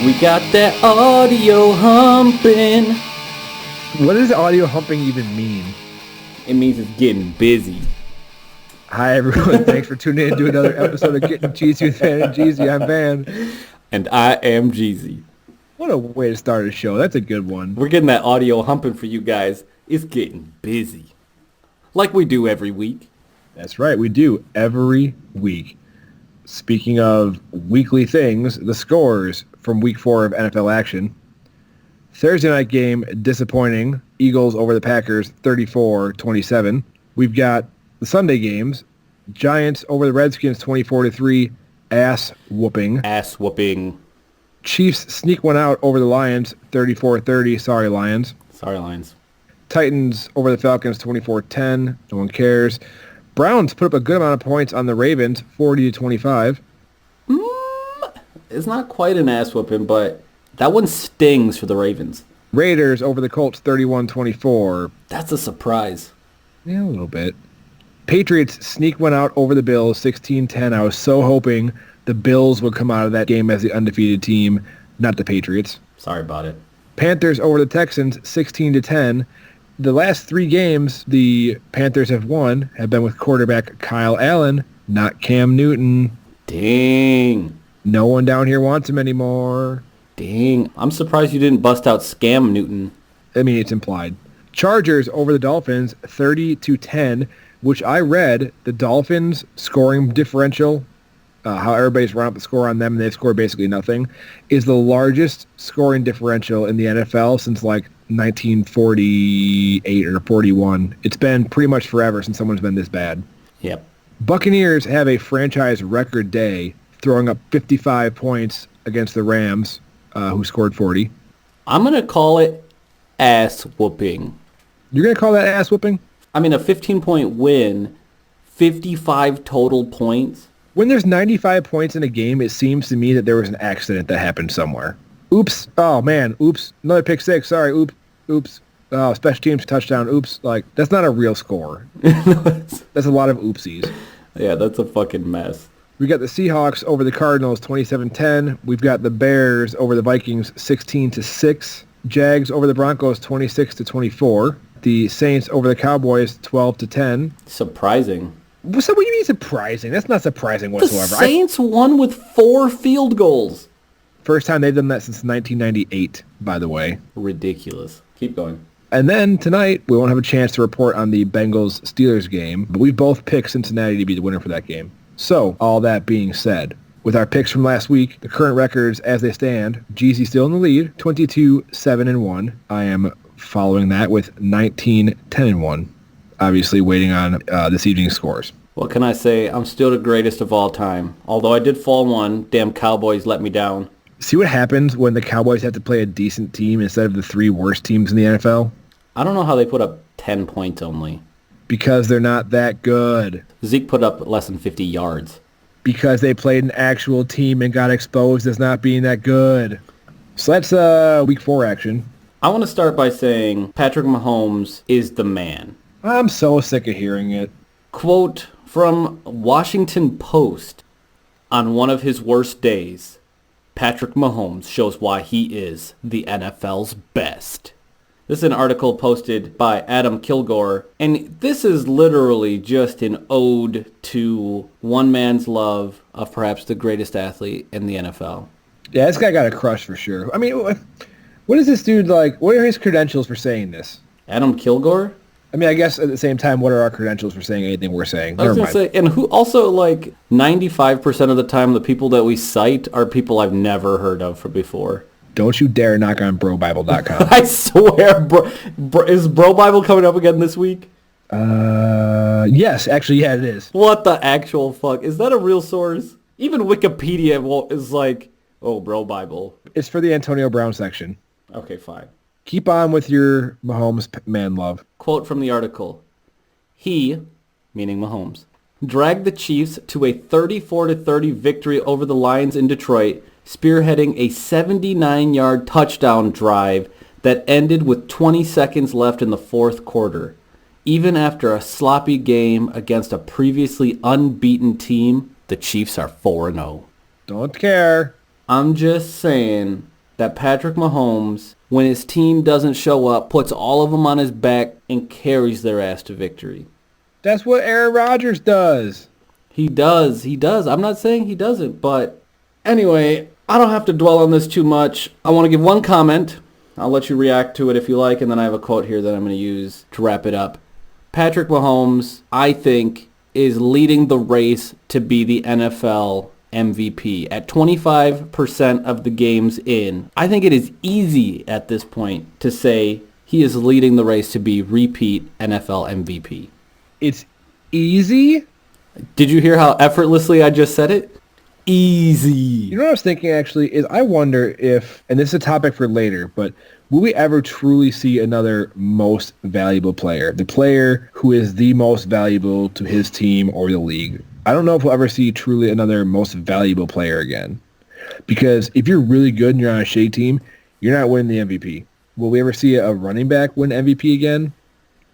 We got that audio humping. What does audio humping even mean? It means it's getting busy. Hi, everyone. Thanks for tuning in to another episode of Gettin Cheezy with Van and Jeezy. I'm Van. And I am Jeezy. What a way to start a show. That's a good one. We're getting that audio humping for you guys. It's getting busy. Like we do every week. That's right. We do every week. Speaking of weekly things, the scores from week 4 of NFL action. Thursday night game, disappointing. Eagles over the Packers, 34-27. We've got the Sunday games. Giants over the Redskins, 24-3. Ass whooping. Ass whooping. Chiefs sneak one out over the Lions, 34-30. Sorry, Lions. Sorry, Lions. Titans over the Falcons, 24-10. No one cares. Browns put up a good amount of points on the Ravens, 40-25. It's not quite an ass whooping, but that one stings for the Ravens. Raiders over the Colts, 31-24. That's a surprise. Yeah, a little bit. Patriots sneak one out over the Bills, 16-10. I was so hoping the Bills would come out of that game as the undefeated team, not the Patriots. Sorry about it. Panthers over the Texans, 16-10. The last 3 games the Panthers have won have been with quarterback Kyle Allen, not Cam Newton. Dang. No one down here wants him anymore. Dang. I'm surprised you didn't bust out Scam Newton. I mean, it's implied. Chargers over the Dolphins, 30-10, which I read the Dolphins scoring differential, how everybody's run up the score on them and they've scored basically nothing, is the largest scoring differential in the NFL since like 1948 or 41. It's been pretty much forever since someone's been this bad. Yep. Buccaneers have a franchise record day, throwing up 55 points against the Rams, who scored 40. I'm going to call it ass whooping. You're going to call that ass whooping? I mean, a 15-point win, 55 total points. When there's 95 points in a game, it seems to me that there was an accident that happened somewhere. Oops. Oh, man. Oops. Another pick six. Sorry. Oops. Oh, special teams touchdown. Oops. Like, that's not a real score. That's a lot of oopsies. Yeah, that's a fucking mess. We got the Seahawks over the Cardinals, 27-10. We've got the Bears over the Vikings, 16-6. Jags over the Broncos, 26-24. The Saints over the Cowboys, 12-10. Surprising. So what do you mean surprising? That's not surprising whatsoever. The Saints won with 4 field goals. First time they've done that since 1998, by the way. Ridiculous. Keep going. And then tonight, we won't have a chance to report on the Bengals-Steelers game, but we both picked Cincinnati to be the winner for that game. So, all that being said, with our picks from last week, the current records as they stand, Jeezy still in the lead, 22-7-1. I am following that with 19-10-1. Obviously waiting on this evening's scores. What can I say? I'm still the greatest of all time. Although I did fall one, damn Cowboys let me down. See what happens when the Cowboys have to play a decent team instead of the 3 worst teams in the NFL? I don't know how they put up 10 points only. Because they're not that good. Zeke put up less than 50 yards. Because they played an actual team and got exposed as not being that good. So that's week 4 action. I want to start by saying Patrick Mahomes is the man. I'm so sick of hearing it. Quote from Washington Post. On one of his worst days, Patrick Mahomes shows why he is the NFL's best. This is an article posted by Adam Kilgore, and this is literally just an ode to one man's love of perhaps the greatest athlete in the NFL. Yeah, this guy got a crush for sure. I mean, what is this dude like? What are his credentials for saying this? Adam Kilgore? I mean, I guess at the same time, what are our credentials for saying anything we're saying? I was going to say, and who also, like, 95% of the time, the people that we cite are people I've never heard of from before. Don't you dare knock on BroBible.com. I swear, is Bro Bible coming up again this week? Yes, actually, yeah, it is. What the actual fuck? Is that a real source? Even Wikipedia is like, oh, Bro Bible. It's for the Antonio Brown section. Okay, fine. Keep on with your Mahomes man love. Quote from the article. He, meaning Mahomes, dragged the Chiefs to a 34-30 victory over the Lions in Detroit, spearheading a 79-yard touchdown drive that ended with 20 seconds left in the fourth quarter. Even after a sloppy game against a previously unbeaten team, the Chiefs are 4-0. Don't care. I'm just saying that Patrick Mahomes, when his team doesn't show up, puts all of them on his back and carries their ass to victory. That's what Aaron Rodgers does. He does. I'm not saying he doesn't, but anyway, I don't have to dwell on this too much. I want to give one comment. I'll let you react to it if you like, and then I have a quote here that I'm going to use to wrap it up. Patrick Mahomes, I think, is leading the race to be the NFL MVP. At 25% of the games in, I think it is easy at this point to say he is leading the race to be repeat NFL MVP. It's easy? Did you hear how effortlessly I just said it? Easy. You know what I was thinking, actually, is I wonder if, and this is a topic for later, but will we ever truly see another most valuable player? The player who is the most valuable to his team or the league. I don't know if we'll ever see truly another most valuable player again. Because if you're really good and you're on a shitty team, you're not winning the MVP. Will we ever see a running back win MVP again?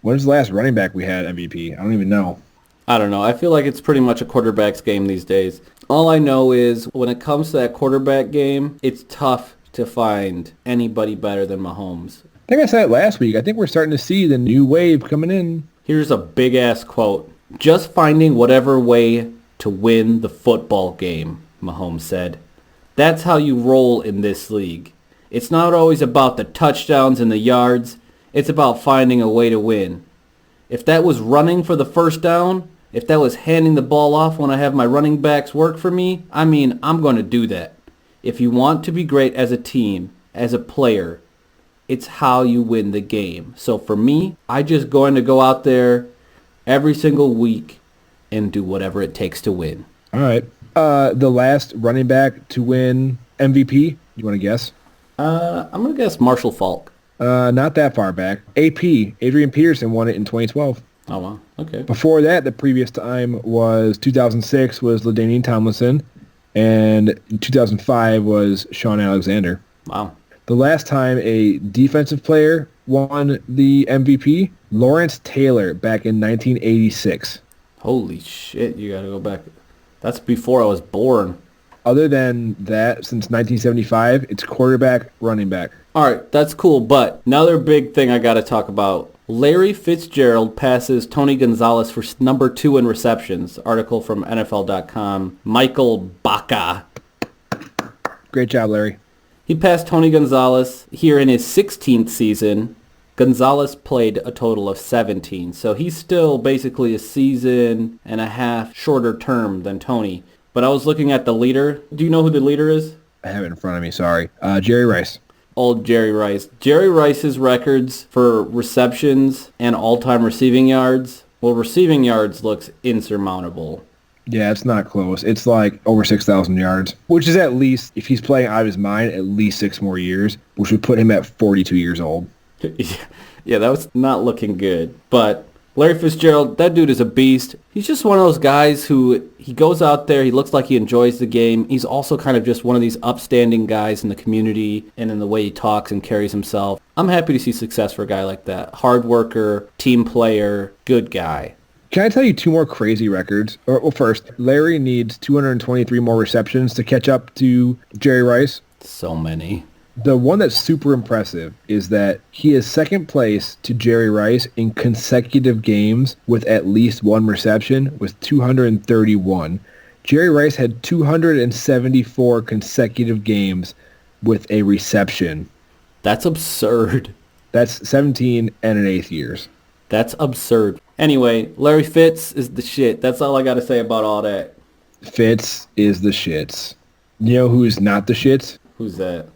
When's the last running back we had MVP? I don't even know. I don't know. I feel like it's pretty much a quarterback's game these days. All I know is when it comes to that quarterback game, it's tough to find anybody better than Mahomes. I think I said it last week. I think we're starting to see the new wave coming in. Here's a big-ass quote. Just finding whatever way to win the football game, Mahomes said. That's how you roll in this league. It's not always about the touchdowns and the yards. It's about finding a way to win. If that was running for the first down, if that was handing the ball off when I have my running backs work for me, I'm going to do that. If you want to be great as a team, as a player, it's how you win the game. So for me, I just going to go out there every single week and do whatever it takes to win. All right. The last running back to win MVP, you want to guess? I'm going to guess Marshall Faulk. Not that far back. AP, Adrian Peterson, won it in 2012. Oh, wow. Okay. Before that, the previous time was 2006 was LaDainian Tomlinson, and 2005 was Sean Alexander. Wow. The last time a defensive player won the MVP, Lawrence Taylor, back in 1986. Holy shit, you got to go back. That's before I was born. Other than that, since 1975, it's quarterback, running back. All right, that's cool, but another big thing I got to talk about. Larry Fitzgerald passes Tony Gonzalez for number 2 in receptions. Article from NFL.com. Michael Baca. Great job, Larry. He passed Tony Gonzalez here in his 16th season. Gonzalez played a total of 17, so he's still basically a season and a half shorter term than Tony. But I was looking at the leader. Do you know who the leader is? I have it in front of me, sorry. Jerry Rice. Old Jerry Rice. Jerry Rice's records for receptions and all-time receiving yards, well, receiving yards looks insurmountable. Yeah, it's not close. It's like over 6,000 yards, which is at least, if he's playing out of his mind, at least 6 more years, which would put him at 42 years old. Yeah, that was not looking good. But Larry Fitzgerald, that dude is a beast. He's just one of those guys who, he goes out there, he looks like he enjoys the game. He's also kind of just one of these upstanding guys in the community and in the way he talks and carries himself. I'm happy to see success for a guy like that. Hard worker, team player, good guy. Can I tell you 2 more crazy records? Well, first, Larry needs 223 more receptions to catch up to Jerry Rice. So many. The one that's super impressive is that he is second place to Jerry Rice in consecutive games with at least 1 reception with 231. Jerry Rice had 274 consecutive games with a reception. That's absurd. That's 17 and an eighth years. That's absurd. Anyway, Larry Fitz is the shit. That's all I got to say about all that. Fitz is the shits. You know who's not the shits? Who's that?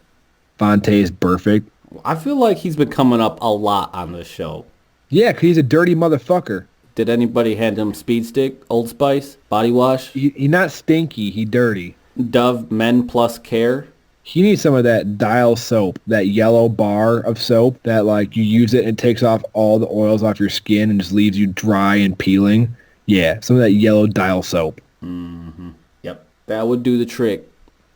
Vontae's perfect. I feel like he's been coming up a lot on this show. Yeah, 'cause he's a dirty motherfucker. Did anybody hand him Speed Stick, Old Spice, body wash? He not stinky, he dirty. Dove Men Plus Care? He needs some of that Dial soap, that yellow bar of soap that like you use it and it takes off all the oils off your skin and just leaves you dry and peeling. Yeah, some of that yellow Dial soap. Mm-hmm. Yep, that would do the trick.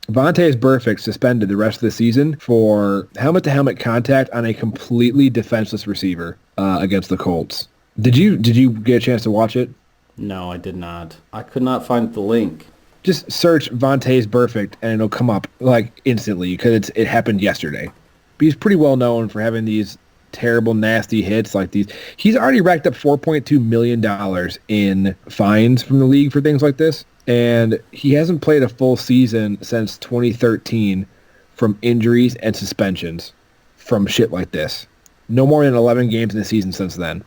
Vontae Burfict suspended the rest of the season for helmet-to-helmet contact on a completely defenseless receiver against the Colts. Did you get a chance to watch it? No, I did not. I could not find the link. Just search Vontae's Perfect and it'll come up like instantly because it happened yesterday. But he's pretty well known for having these terrible, nasty hits like these. He's already racked up $4.2 million in fines from the league for things like this. And he hasn't played a full season since 2013 from injuries and suspensions from shit like this. No more than 11 games in the season since then.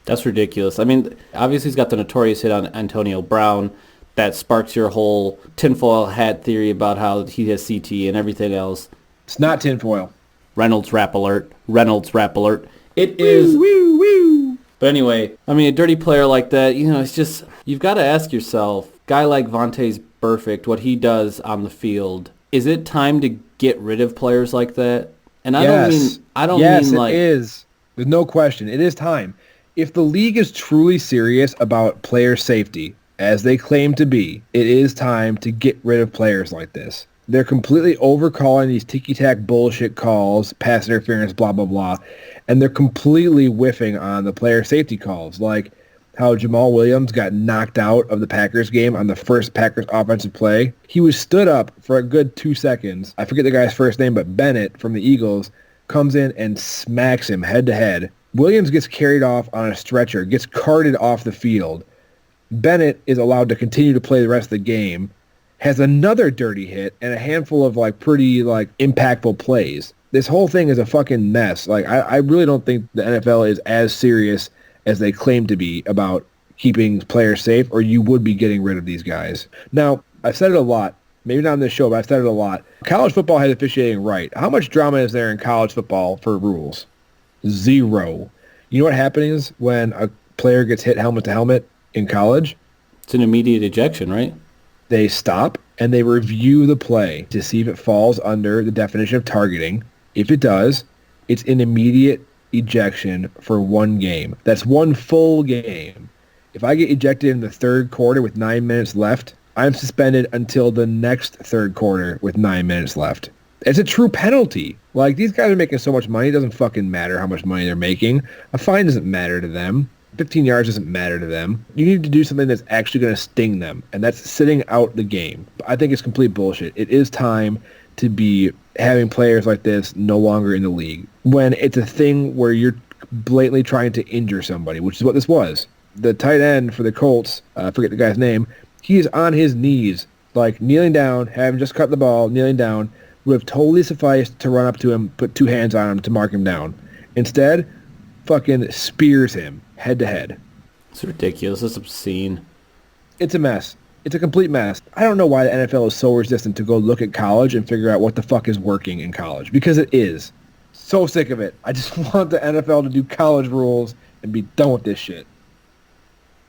That's ridiculous. I mean, obviously he's got the notorious hit on Antonio Brown that sparks your whole tinfoil hat theory about how he has CT and everything else. It's not tinfoil. Reynolds rap alert. Reynolds rap alert. It is. Woo, woo. But anyway, I mean, a dirty player like that, it's just, you've got to ask yourself, guy like Vontae's Perfect, what he does on the field, is it time to get rid of players like that? And I don't mean like... Yes, it is. There's no question. It is time. If the league is truly serious about player safety, as they claim to be, it is time to get rid of players like this. They're completely overcalling these ticky-tack bullshit calls, pass interference, blah, blah, blah, and they're completely whiffing on the player safety calls, like how Jamal Williams got knocked out of the Packers game on the first Packers offensive play. He was stood up for a good 2 seconds. I forget the guy's first name, but Bennett from the Eagles comes in and smacks him head-to-head. Williams gets carried off on a stretcher, gets carted off the field. Bennett is allowed to continue to play the rest of the game, has another dirty hit, and a handful of pretty impactful plays. This whole thing is a fucking mess. I really don't think the NFL is as serious as they claim to be about keeping players safe, or you would be getting rid of these guys. Now, I've said it a lot. Maybe not on this show, but I've said it a lot. College football has officiating right. How much drama is there in college football for rules? Zero. You know what happens when a player gets hit helmet to helmet in college? It's an immediate ejection, right? They stop and they review the play to see if it falls under the definition of targeting. If it does, it's an immediate ejection for one game. That's one full game. If I get ejected in the third quarter with 9 minutes left, I'm suspended until the next third quarter with 9 minutes left. It's a true penalty. These guys are making so much money, it doesn't fucking matter how much money they're making. A fine doesn't matter to them. 15 yards doesn't matter to them. You need to do something that's actually going to sting them, and that's sitting out the game. I think it's complete bullshit. It is time to be having players like this no longer in the league. When it's a thing where you're blatantly trying to injure somebody, which is what this was. The tight end for the Colts, I forget the guy's name, he is on his knees, kneeling down, having just cut the ball, kneeling down, would have totally sufficed to run up to him, put two hands on him to mark him down. Instead, fucking spears him head to head. It's ridiculous. It's obscene. It's a mess. It's a complete mess. I don't know why the NFL is so resistant to go look at college and figure out what the fuck is working in college, because it is. So sick of it. I just want the NFL to do college rules and be done with this shit.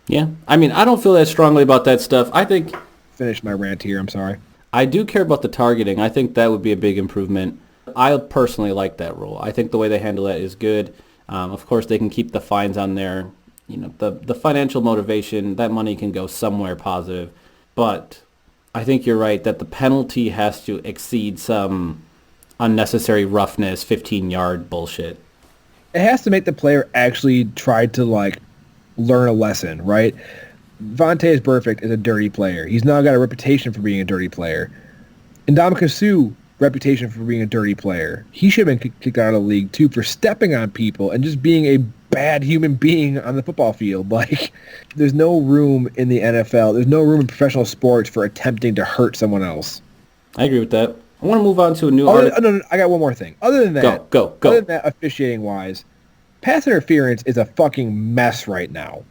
Yeah. I mean, I don't feel that strongly about that stuff. I think... Finish my rant here. I'm sorry. I do care about the targeting. I think that would be a big improvement. I personally like that rule. I think the way they handle that is good. Of course, they can keep the fines on there. The financial motivation, that money can go somewhere positive. But I think you're right that the penalty has to exceed some unnecessary roughness, 15-yard bullshit. It has to make the player actually try to, learn a lesson, right? Vontae's Perfect is a dirty player. He's now got a reputation for being a dirty player. Ndamukong Suh, reputation for being a dirty player. He should have been kicked out of the league, too, for stepping on people and just being a bad human being on the football field. There's no room in the NFL. There's no room in professional sports for attempting to hurt someone else. I agree with that. I want to move on to a new article. No, I got one more thing. Other than that, Go. Other than that, officiating-wise, pass interference is a fucking mess right now.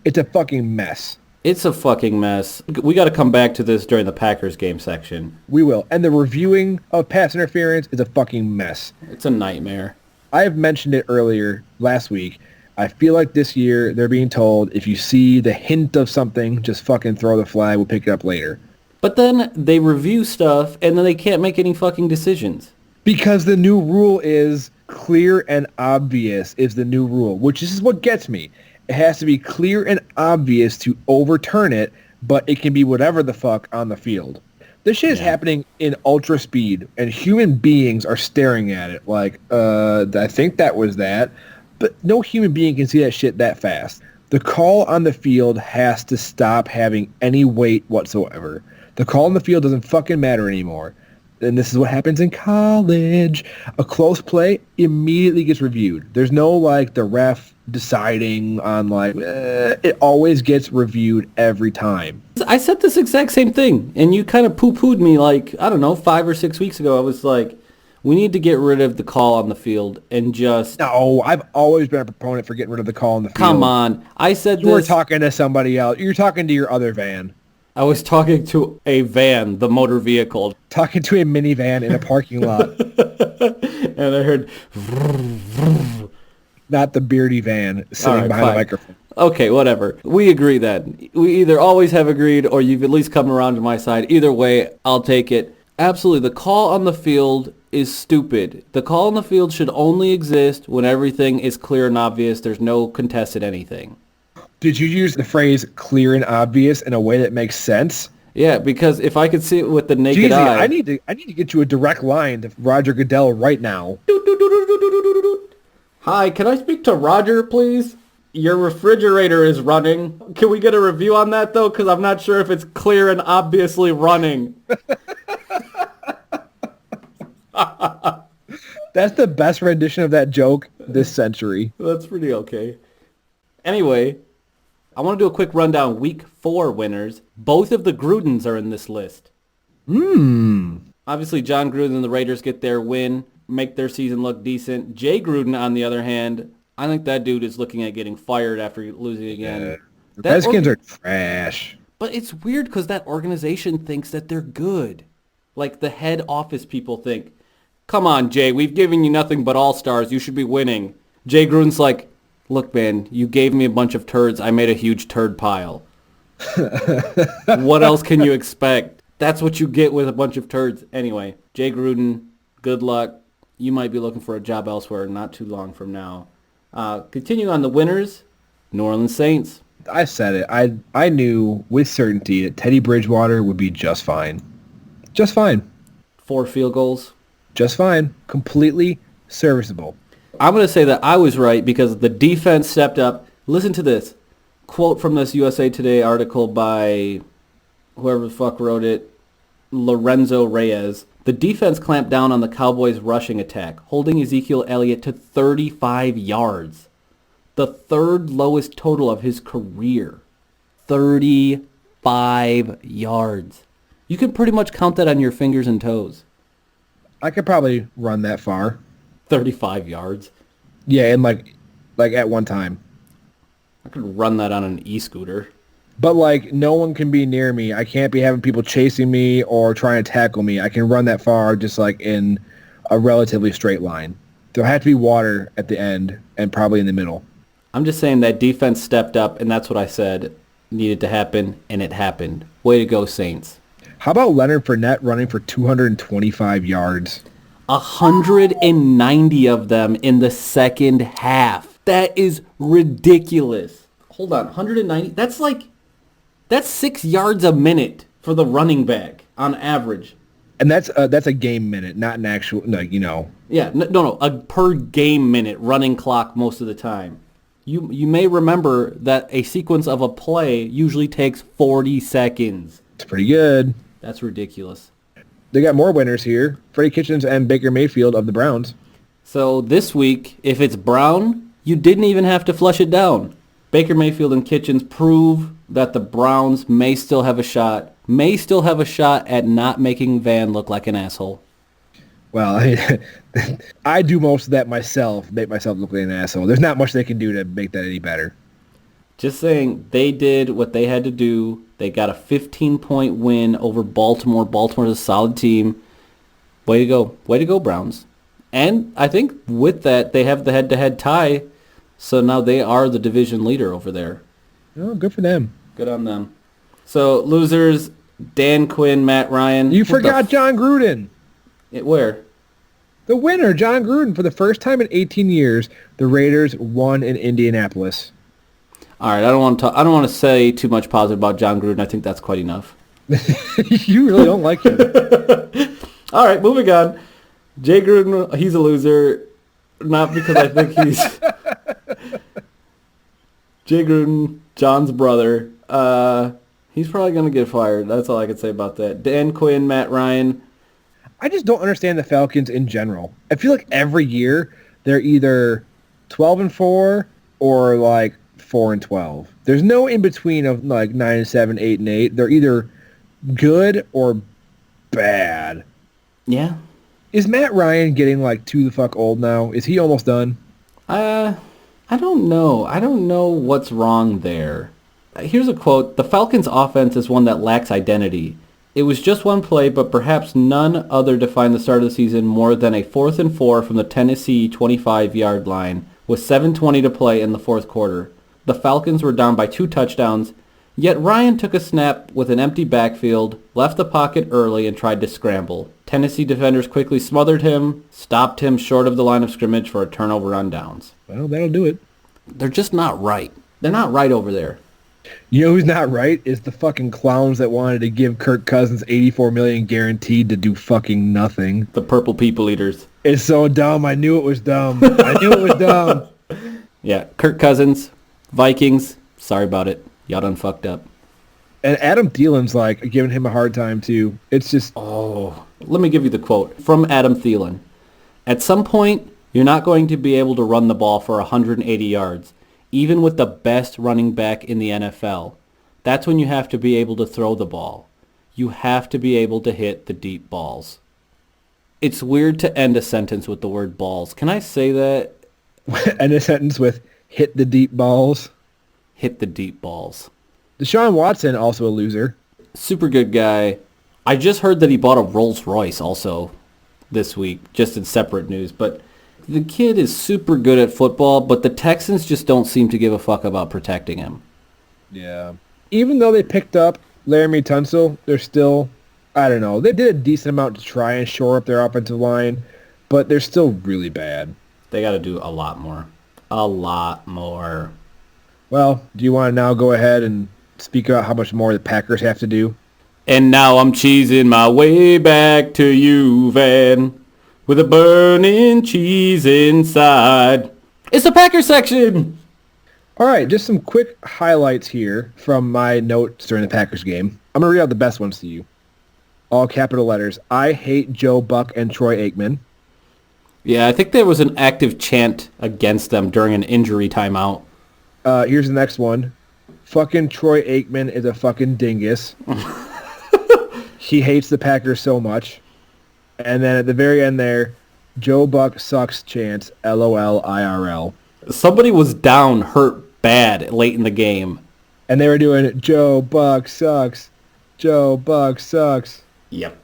It's a fucking mess. It's a fucking mess. We got to come back to this during the Packers game section. We will. And the reviewing of pass interference is a fucking mess. It's a nightmare. I have mentioned it earlier last week. I feel like this year they're being told if you see the hint of something, just fucking throw the flag. We'll pick it up later. But then they review stuff and then they can't make any fucking decisions. Because the new rule is clear and obvious is the new rule, which is what gets me. It has to be clear and obvious to overturn it, but it can be whatever the fuck on the field. This shit is happening in ultra speed, and human beings are staring at it I think that was that. But no human being can see that shit that fast. The call on the field has to stop having any weight whatsoever. The call on the field doesn't fucking matter anymore. And this is what happens in college. A close play immediately gets reviewed. There's no, like, the ref deciding on, like, it always gets reviewed every time. I said this exact same thing, and you kind of poo-pooed me, like, I don't know, 5 or 6 weeks ago. I was like, we need to get rid of the call on the field and just... No, I've always been a proponent for getting rid of the call on the field. Come on. I said You were talking to somebody else. You're talking to your other van. I was talking to a van, the motor vehicle. Talking to a minivan in a parking lot. And I heard... Not the beardy van sitting behind the microphone. Okay, whatever. We agree then. We either always have agreed or you've at least come around to my side. Either way, I'll take it. Absolutely. The call on the field is stupid. The call on the field should only exist when everything is clear and obvious. There's no contested anything. Did you use the phrase clear and obvious in a way that makes sense? Yeah, because if I could see it with the naked Jeezy, eye... I need to get you a direct line to Roger Goodell right now. Hi, can I speak to Roger, please? Your refrigerator is running. Can we get a review on that, though? Because I'm not sure if it's clear and obviously running. That's the best rendition of that joke this century. That's pretty okay. Anyway, I want to do a quick rundown. Week 4 winners. Both of the Grudens are in this list. Obviously, John Gruden and the Raiders get their win, make their season look decent. Jay Gruden, on the other hand, I think that dude is looking at getting fired after losing again. The Redskins are trash. But it's weird because that organization thinks that they're good. Like the head office people think, come on, Jay, we've given you nothing but all-stars. You should be winning. Jay Gruden's like, look, man, you gave me a bunch of turds. I made a huge turd pile. What else can you expect? That's what you get with a bunch of turds. Anyway, Jay Gruden, good luck. You might be looking for a job elsewhere not too long from now. Continue on the winners, New Orleans Saints. I said it. I knew with certainty that Teddy Bridgewater would be just fine. Just fine. 4 field goals. Just fine. Completely serviceable. I'm going to say that I was right because the defense stepped up. Listen to this. Quote from this USA Today article by whoever the fuck wrote it, Lorenzo Reyes. The defense clamped down on the Cowboys' rushing attack, holding Ezekiel Elliott to 35 yards. The third lowest total of his career. 35 yards. You can pretty much count that on your fingers and toes. I could probably run that far. 35 yards. Yeah, and like at one time. I could run that on an e-scooter. But like no one can be near me. I can't be having people chasing me or trying to tackle me. I can run that far just like in a relatively straight line. There'll have to be water at the end and probably in the middle. I'm just saying that defense stepped up, and that's what I said needed to happen, and it happened. Way to go, Saints. How about Leonard Fournette running for 225 yards? 190 of them in the second half. That is ridiculous. Hold on, 190? That's 6 yards a minute for the running back on average. And that's a game minute, not an actual, Yeah, no, a per game minute running clock most of the time. You may remember that a sequence of a play usually takes 40 seconds. It's pretty good. That's ridiculous. They got more winners here. Freddie Kitchens and Baker Mayfield of the Browns. So this week, if it's Brown, you didn't even have to flush it down. Baker Mayfield and Kitchens prove that the Browns may still have a shot at not making Van look like an asshole. Well, I do most of that myself, make myself look like an asshole. There's not much they can do to make that any better. Just saying, they did what they had to do. They got a 15-point win over Baltimore. Baltimore's a solid team. Way to go. Way to go, Browns. And I think with that, they have the head-to-head tie, so now they are the division leader over there. Oh, good for them. Good on them. So, losers, Dan Quinn, Matt Ryan. You forgot John Gruden. Where? The winner, John Gruden. For the first time in 18 years, the Raiders won in Indianapolis. All right, I don't want to say too much positive about John Gruden. I think that's quite enough. You really don't like him. All right, moving on. Jay Gruden, he's a loser. Not because I think he's... Jay Gruden, John's brother. He's probably going to get fired. That's all I can say about that. Dan Quinn, Matt Ryan. I just don't understand the Falcons in general. I feel like every year they're either 12-4 or like 4-12. There's no in between of like 9-7, 8-8. They're either good or bad. Yeah. Is Matt Ryan getting like too the fuck old now? Is he almost done? I don't know. I don't know what's wrong there. Here's a quote. The Falcons' offense is one that lacks identity. It was just one play, but perhaps none other defined the start of the season more than a 4th and 4 from the Tennessee 25-yard line with 7:20 to play in the fourth quarter. The Falcons were down by 2 touchdowns, yet Ryan took a snap with an empty backfield, left the pocket early, and tried to scramble. Tennessee defenders quickly smothered him, stopped him short of the line of scrimmage for a turnover on downs. Well, that'll do it. They're just not right. They're not right over there. You know who's not right is the fucking clowns that wanted to give Kirk Cousins $84 million guaranteed to do fucking nothing. The purple people eaters. It's so dumb. I knew it was dumb. I knew it was dumb. Yeah, Kirk Cousins, Vikings. Sorry about it. Y'all done fucked up. And Adam Thielen's like giving him a hard time too. It's just Let me give you the quote from Adam Thielen. At some point, you're not going to be able to run the ball for 180 yards. Even with the best running back in the NFL, that's when you have to be able to throw the ball. You have to be able to hit the deep balls. It's weird to end a sentence with the word balls. Can I say that? End a sentence with hit the deep balls. Hit the deep balls. Deshaun Watson, also a loser. Super good guy. I just heard that he bought a Rolls Royce also this week, just in separate news, but the kid is super good at football, but the Texans just don't seem to give a fuck about protecting him. Yeah. Even though they picked up Laramie Tunsil, they're still, I don't know. They did a decent amount to try and shore up their offensive line, but they're still really bad. They got to do a lot more. A lot more. Well, do you want to now go ahead and speak about how much more the Packers have to do? And now I'm cheesing my way back to you, Van. With a burning cheese inside. It's the Packer section! All right, just some quick highlights here from my notes during the Packers game. I'm going to read out the best ones to you. All capital letters. I hate Joe Buck and Troy Aikman. Yeah, I think there was an active chant against them during an injury timeout. Here's the next one. Fucking Troy Aikman is a fucking dingus. He hates the Packers so much. And then at the very end there, Joe Buck sucks chants, LOL IRL. Somebody was down, hurt bad late in the game. And they were doing, Joe Buck sucks. Joe Buck sucks. Yep.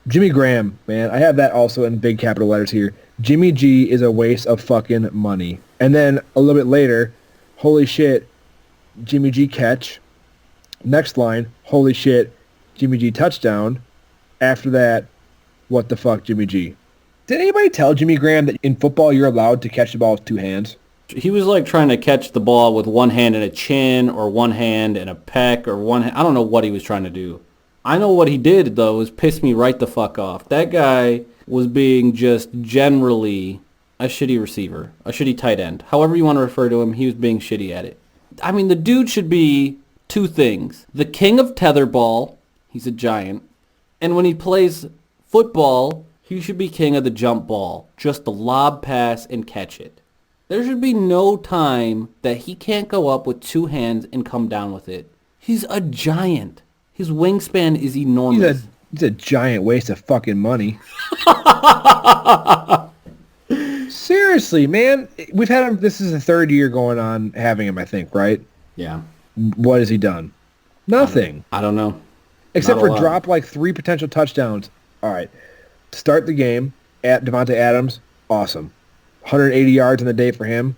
Jimmy Graham, man, I have that also in big capital letters here. Jimmy G is a waste of fucking money. And then a little bit later, holy shit, Jimmy G catch. Next line, holy shit, Jimmy G touchdown. After that, what the fuck, Jimmy G? Did anybody tell Jimmy Graham that in football you're allowed to catch the ball with 2 hands? He was like trying to catch the ball with one hand and a chin or one hand and a peck or one hand. I don't know what he was trying to do. I know what he did, though, was piss me right the fuck off. That guy was being just generally a shitty receiver, a shitty tight end. However you want to refer to him, he was being shitty at it. I mean, the dude should be 2 things. The king of tetherball. He's a giant. And when he plays football, he should be king of the jump ball. Just the lob pass and catch it. There should be no time that he can't go up with 2 hands and come down with it. He's a giant. His wingspan is enormous. He's a giant waste of fucking money. Seriously, man. We've had him, this is the 3rd year going on having him, I think, right? Yeah. What has he done? Nothing. I don't know. Except for drop like 3 potential touchdowns. All right. To start the game at Devontae Adams, awesome. 180 yards in the day for him.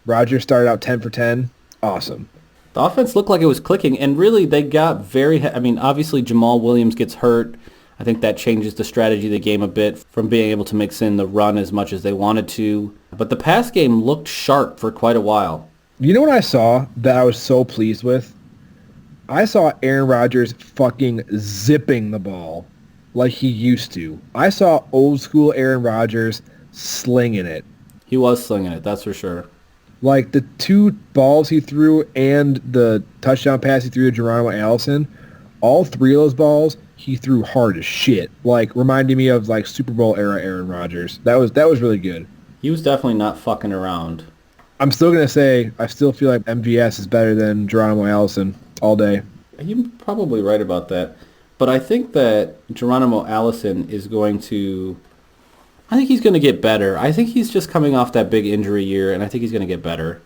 Rodgers started out 10 for 10. Awesome. The offense looked like it was clicking, and really they got obviously Jamal Williams gets hurt. I think that changes the strategy of the game a bit from being able to mix in the run as much as they wanted to. But the pass game looked sharp for quite a while. You know what I saw that I was so pleased with? I saw Aaron Rodgers fucking zipping the ball like he used to. I saw old school Aaron Rodgers slinging it. He was slinging it, that's for sure. Like, the 2 balls he threw and the touchdown pass he threw to Geronimo Allison, all 3 of those balls he threw hard as shit. Like, reminding me of, like, Super Bowl era Aaron Rodgers. That was really good. He was definitely not fucking around. I'm still going to say I still feel like MVS is better than Geronimo Allison all day. You're probably right about that. But I think that Geronimo Allison is going to... I think he's going to get better. I think he's just coming off that big injury year, and I think he's going to get better.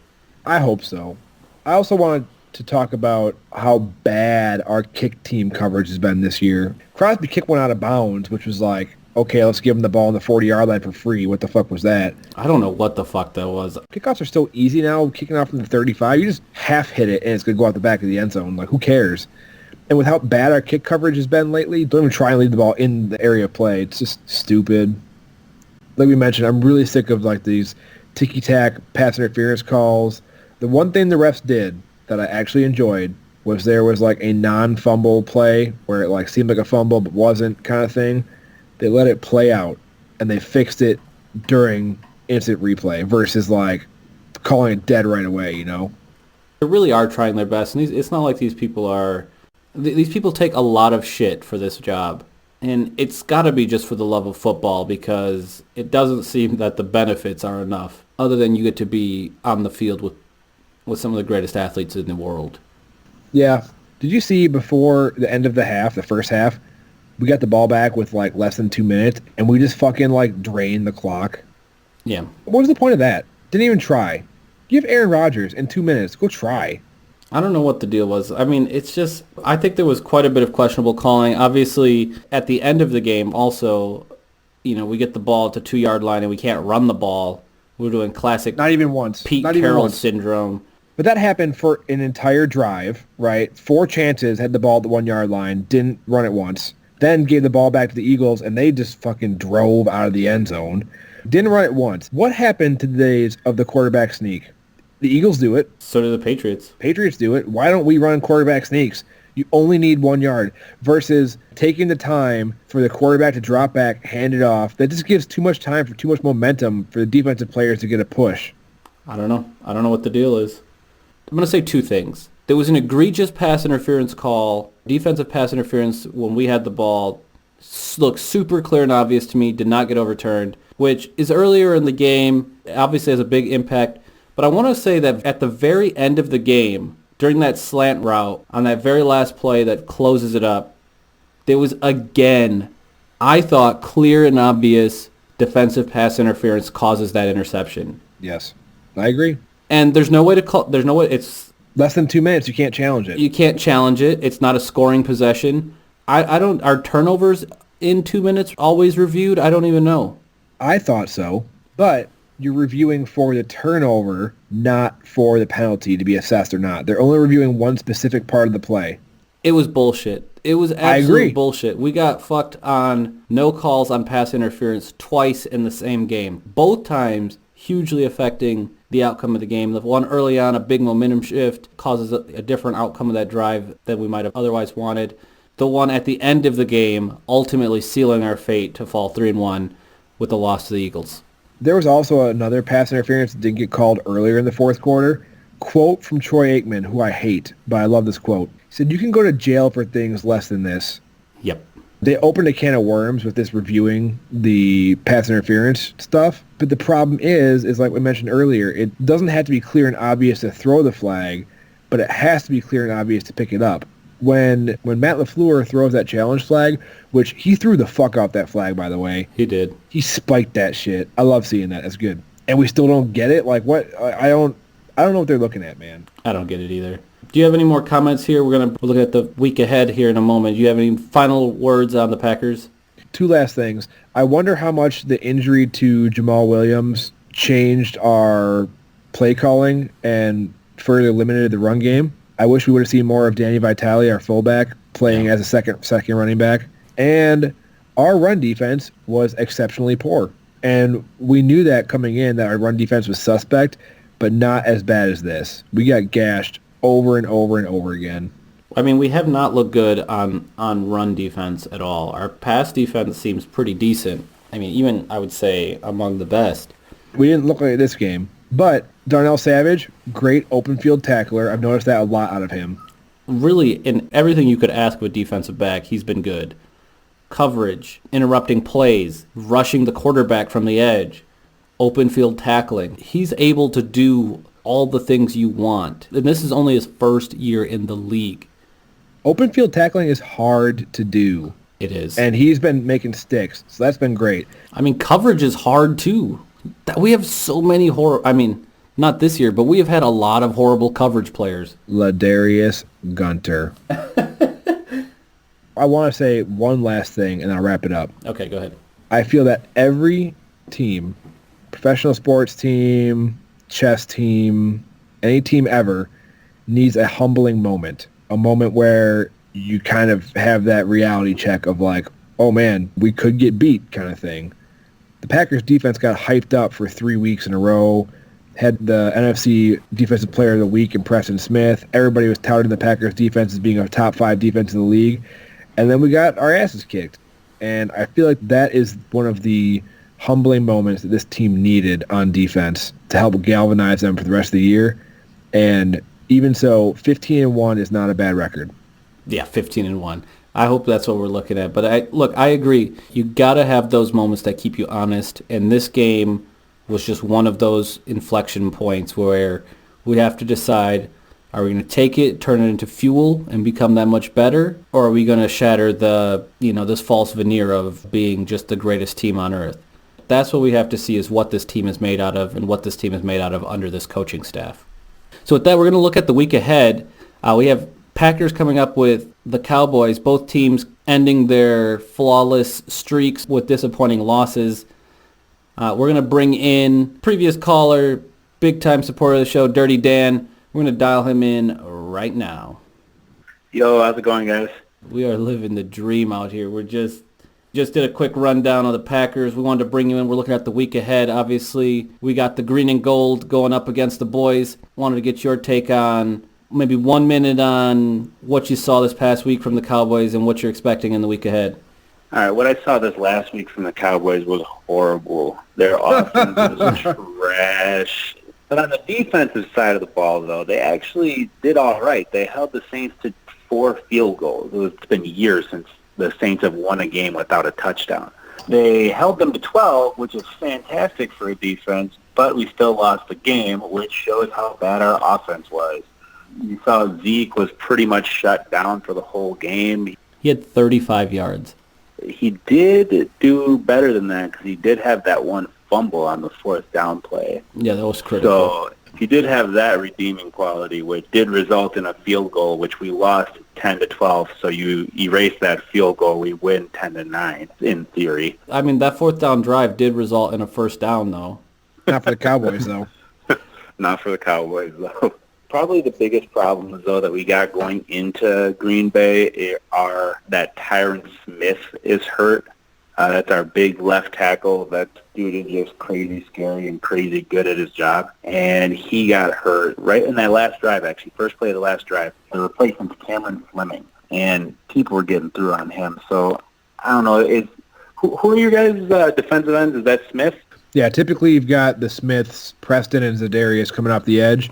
I hope so. I also wanted to talk about how bad our kick team coverage has been this year. Crosby kicked one out of bounds, which was like, okay, let's give him the ball on the 40-yard line for free. What the fuck was that? I don't know what the fuck that was. Kickoffs are so easy now, kicking off from the 35. You just half hit it, and it's going to go out the back of the end zone. Like, who cares? And with how bad our kick coverage has been lately, don't even try and leave the ball in the area of play. It's just stupid. Like we mentioned, I'm really sick of like these ticky-tack pass interference calls. The one thing the refs did that I actually enjoyed was there was like a non-fumble play where it like seemed like a fumble but wasn't kind of thing. They let it play out, and they fixed it during instant replay versus like calling it dead right away, you know? They really are trying their best, and it's not like these people are... These people take a lot of shit for this job. And it's got to be just for the love of football, because it doesn't seem that the benefits are enough, other than you get to be on the field with some of the greatest athletes in the world. Yeah. Did you see before the end of the half, the first half, we got the ball back with like less than 2 minutes, and we just fucking like drained the clock? Yeah. What was the point of that? Didn't even try. Give Aaron Rodgers in 2 minutes. Go try. I don't know what the deal was. I mean, it's just, I think there was quite a bit of questionable calling. Obviously, at the end of the game, also, you know, we get the ball at the 2-yard line and we can't run the ball. We're doing classic Not even once. Pete Not even Carroll once. syndrome. But that happened for an entire drive, right? 4 chances, had the ball at the 1-yard line, didn't run it once. Then gave the ball back to the Eagles, and they just fucking drove out of the end zone. Didn't run it once. What happened to the days of the quarterback sneak? The Eagles do it. So do the Patriots. Patriots do it. Why don't we run quarterback sneaks? You only need 1 yard versus taking the time for the quarterback to drop back, hand it off. That just gives too much time for too much momentum for the defensive players to get a push. I don't know. I don't know what the deal is. I'm going to say 2 things. There was an egregious pass interference call, defensive pass interference when we had the ball. Looked super clear and obvious to me, did not get overturned, which is earlier in the game, obviously has a big impact. But I want to say that at the very end of the game, during that slant route, on that very last play that closes it up, there was again, I thought, clear and obvious defensive pass interference causes that interception. Yes, I agree. And there's no way to call, there's no way, it's... Less than 2 minutes, you can't challenge it. You can't challenge it. It's not a scoring possession. I don't, are turnovers in 2 minutes always reviewed? I don't even know. I thought so, but you're reviewing for the turnover, not for the penalty to be assessed or not. They're only reviewing one specific part of the play. It was bullshit. It was absolute bullshit. We got fucked on no calls on pass interference twice in the same game. Both times hugely affecting the outcome of the game. The one early on, a big momentum shift, causes a different outcome of that drive than we might have otherwise wanted. The one at the end of the game, ultimately sealing our fate to fall 3-1 with the loss to the Eagles. There was also another pass interference that didn't get called earlier in the fourth quarter. Quote from Troy Aikman, who I hate, but I love this quote. He said, "You can go to jail for things less than this." Yep. They opened a can of worms with this reviewing the pass interference stuff. But the problem is like we mentioned earlier, it doesn't have to be clear and obvious to throw the flag, but it has to be clear and obvious to pick it up. When Matt LaFleur throws that challenge flag, which he threw the fuck out that flag, by the way. He did. He spiked that shit. I love seeing that. That's good. And we still don't get it? Like, what? I don't know what they're looking at, man. I don't get it either. Do you have any more comments here? We're going to look at the week ahead here in a moment. Do you have any final words on the Packers? 2 last things. I wonder how much the injury to Jamal Williams changed our play calling and further limited the run game. I wish we would have seen more of Danny Vitale, our fullback, playing as a second running back. And our run defense was exceptionally poor. And we knew that coming in, that our run defense was suspect, but not as bad as this. We got gashed over and over and over again. I mean, we have not looked good on run defense at all. Our pass defense seems pretty decent. I mean, even, I would say, among the best. We didn't look like this game. But Darnell Savage, great open field tackler. I've noticed that a lot out of him. Really, in everything you could ask of a defensive back, he's been good. Coverage, interrupting plays, rushing the quarterback from the edge, open field tackling. He's able to do all the things you want. And this is only his first year in the league. Open field tackling is hard to do. It is. And he's been making sticks, so that's been great. I mean, coverage is hard too. We have so many not this year, but we have had a lot of horrible coverage players. Ladarius Gunter. I want to say one last thing, and I'll wrap it up. Okay, go ahead. I feel that every team, professional sports team, chess team, any team ever, needs a humbling moment. A moment where you kind of have that reality check of like, oh man, we could get beat kind of thing. The Packers defense got hyped up for 3 weeks in a row, had the NFC Defensive Player of the Week in Preston Smith. Everybody was touting the Packers defense as being a top 5 defense in the league. And then we got our asses kicked. And I feel like that is one of the humbling moments that this team needed on defense to help galvanize them for the rest of the year. And even so, 15-1 is not a bad record. Yeah, 15-1. I hope that's what we're looking at. But I agree. You got to have those moments that keep you honest. And this game was just one of those inflection points where we have to decide, are we going to take it, turn it into fuel, and become that much better? Or are we going to shatter this false veneer of being just the greatest team on earth? That's what we have to see, is what this team is made out of and what this team is made out of under this coaching staff. So with that, we're going to look at the week ahead. We have Packers coming up with the Cowboys, both teams ending their flawless streaks with disappointing losses. We're going to bring in previous caller, big-time supporter of the show, Durrty Dan. We're going to dial him in right now. Yo, how's it going, guys? We are living the dream out here. We're just did a quick rundown of the Packers. We wanted to bring you in. We're looking at the week ahead. Obviously, we got the green and gold going up against the boys. Wanted to get your take on maybe 1 minute on what you saw this past week from the Cowboys and what you're expecting in the week ahead. All right, what I saw this last week from the Cowboys was horrible. Their offense was trash. But on the defensive side of the ball, though, they actually did all right. They held the Saints to 4 field goals. It's been years since the Saints have won a game without a touchdown. They held them to 12, which is fantastic for a defense, but we still lost the game, which shows how bad our offense was. You saw Zeke was pretty much shut down for the whole game. He had 35 yards. He did do better than that because he did have that one fumble on the 4th down play. Yeah, that was critical. So he did have that redeeming quality, which did result in a field goal, which we lost 10-12. So you erase that field goal, we win 10-9 in theory. I mean, that 4th down drive did result in a first down, though. Not for the Cowboys, though. Not for the Cowboys, though. Probably the biggest problem, though, that we got going into Green Bay are that Tyron Smith is hurt. That's our big left tackle. That dude is just crazy scary and crazy good at his job. And he got hurt right in that last drive, actually. First play of the last drive. The replacement's Cameron Fleming. And people were getting through on him. So, I don't know. Who are your guys' defensive ends? Is that Smith? Yeah, typically you've got the Smiths, Preston, and Zadarius coming off the edge.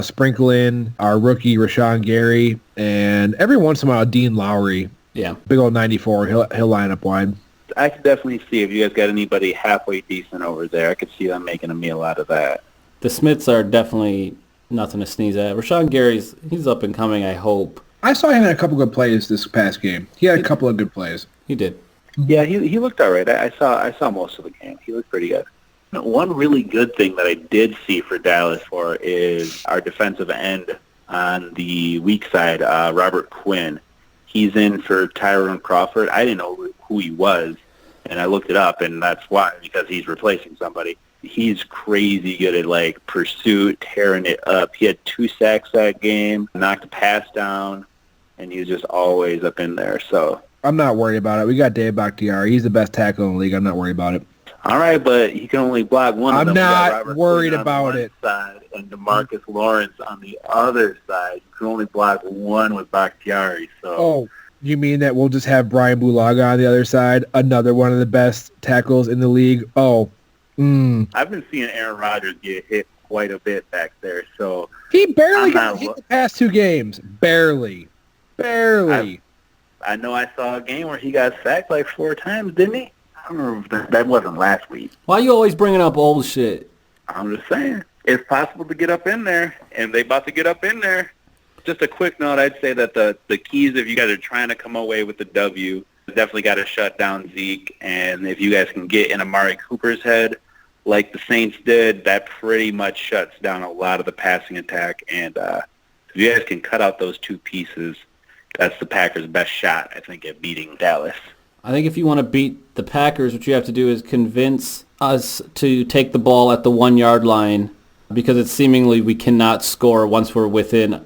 Sprinkle in our rookie Rashawn Gary, and every once in a while Dean Lowry. Yeah, big old 94. He'll line up wide. I could definitely see if you guys got anybody halfway decent over there. I could see them making a meal out of that. The Smiths are definitely nothing to sneeze at. Rashawn Gary's he's up and coming. I hope. I saw him in a couple good plays this past game. He had a couple of good plays. He did. Yeah, he looked all right. I saw most of the game. He looked pretty good. One really good thing that I did see for Dallas is our defensive end on the weak side, Robert Quinn. He's in for Tyrone Crawford. I didn't know who he was, and I looked it up, and that's why, because he's replacing somebody. He's crazy good at, pursuit, tearing it up. He had 2 sacks that game, knocked a pass down, and he was just always up in there. So I'm not worried about it. We got Dave Bakhtiari. He's the best tackle in the league. I'm not worried about it. All right, but he can only block one of them. I'm not worried about it. Side and DeMarcus Lawrence on the other side. You can only block one with Bakhtiari. So. Oh, you mean that we'll just have Brian Bulaga on the other side, another one of the best tackles in the league? Oh, I've been seeing Aaron Rodgers get hit quite a bit back there. So he barely got hit the past 2 games. Barely. I know I saw a game where he got sacked like 4 times, didn't he? I don't remember if that wasn't last week. Why are you always bringing up old shit? I'm just saying. It's possible to get up in there, and they about to get up in there. Just a quick note, I'd say that the keys, if you guys are trying to come away with the W, definitely got to shut down Zeke. And if you guys can get in Amari Cooper's head, like the Saints did, that pretty much shuts down a lot of the passing attack. And if you guys can cut out those 2 pieces, that's the Packers' best shot, I think, at beating Dallas. I think if you want to beat the Packers, what you have to do is convince us to take the ball at the 1-yard line, because it's seemingly we cannot score once we're within.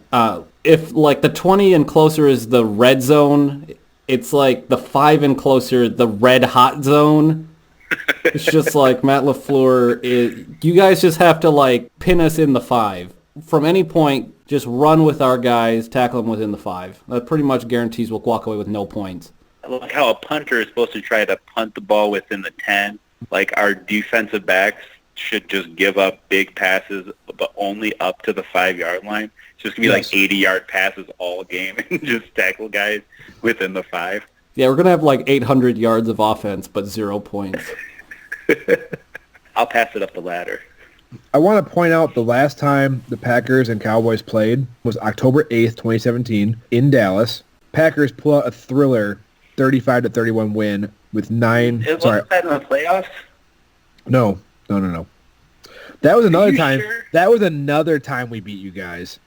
If like the 20 and closer is the red zone, it's like the 5 and closer, the red hot zone. It's just like Matt LaFleur you guys just have to like pin us in the 5. From any point, just run with our guys, tackle them within the 5. That pretty much guarantees we'll walk away with no points. I like how a punter is supposed to try to punt the ball within the 10. Like our defensive backs should just give up big passes, but only up to the 5-yard line. It's just going to be like 80-yard passes all game and just tackle guys within the 5. Yeah, we're going to have like 800 yards of offense, but 0 points. I'll pass it up the ladder. I want to point out the last time the Packers and Cowboys played was October 8th, 2017 in Dallas. Packers pull out a thriller 35-31 win with 9... Wasn't that in the playoffs? No. That was another time. Sure? That was another time we beat you guys.